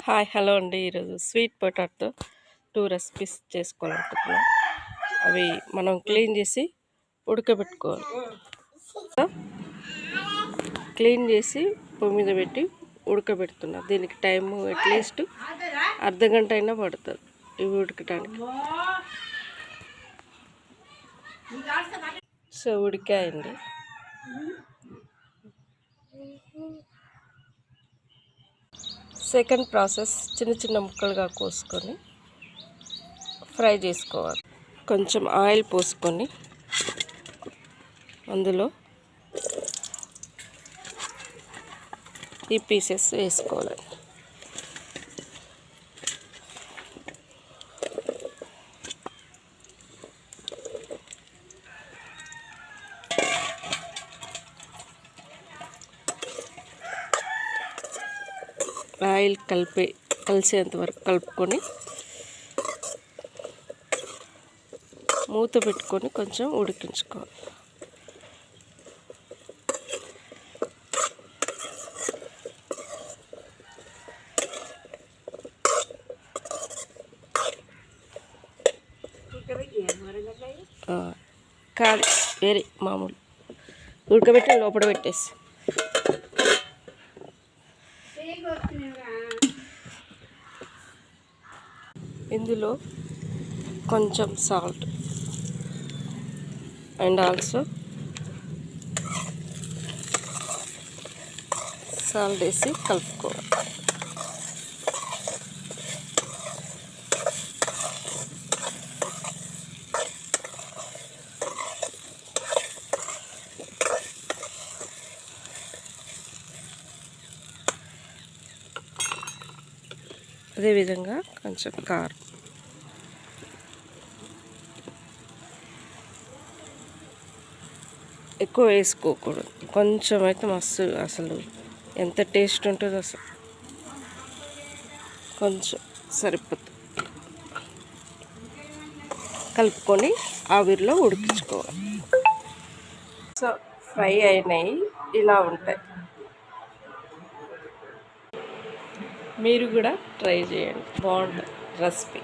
Hi hello అండి. ఈరోజు sweet పొటాటోతో 2 recipes చేసుకోవాలనుకుంటున్నాం. అవి మనం క్లీన్ చేసి ఉడకబెట్టుకోవాలి. క్లీన్ చేసి పొయ్యి మీద పెట్టి ఉడకబెడుతున్నా. దీనికి టైము అట్లీస్ట్ అర్ధగంట అయినా పడుతుంది ఇవి ఉడకటానికి. సో ఉడికాయండి. సెకండ్ ప్రాసెస్ చిన్న చిన్న ముక్కలుగా కోసుకొని ఫ్రై చేసుకోవాలి. కొంచెం ఆయిల్ పోసుకొని అందులో ఈ పీసెస్ వేసుకోవాలి. ఆయిల్ కలిసేంత వరకు కలుపుకొని మూత పెట్టుకొని కొంచెం ఉడికించుకోవాలి. కాదు, వేరే మామూలు ఉడకబెట్టి లోపల పెట్టేసి ఇందులో కొంచెం సాల్ట్ అండ్ ఆల్సో సాల్ట్ వేసి కలుపుకోవాలి. అదేవిధంగా కొంచెం కారం, ఎక్కువ వేసుకోకూడదు. కొంచెం అయితే మస్తు అసలు ఎంత టేస్ట్ ఉంటుందో అసలు. కొంచెం సరిపోతుంది. కలుపుకొని ఆవిరిలో ఉడికించుకోవాలి. సో ఫ్రై అయినాయి, ఇలా ఉంటాయి. మీరు కూడా ట్రై చేయండి, బాగుంటుంది రెసిపీ.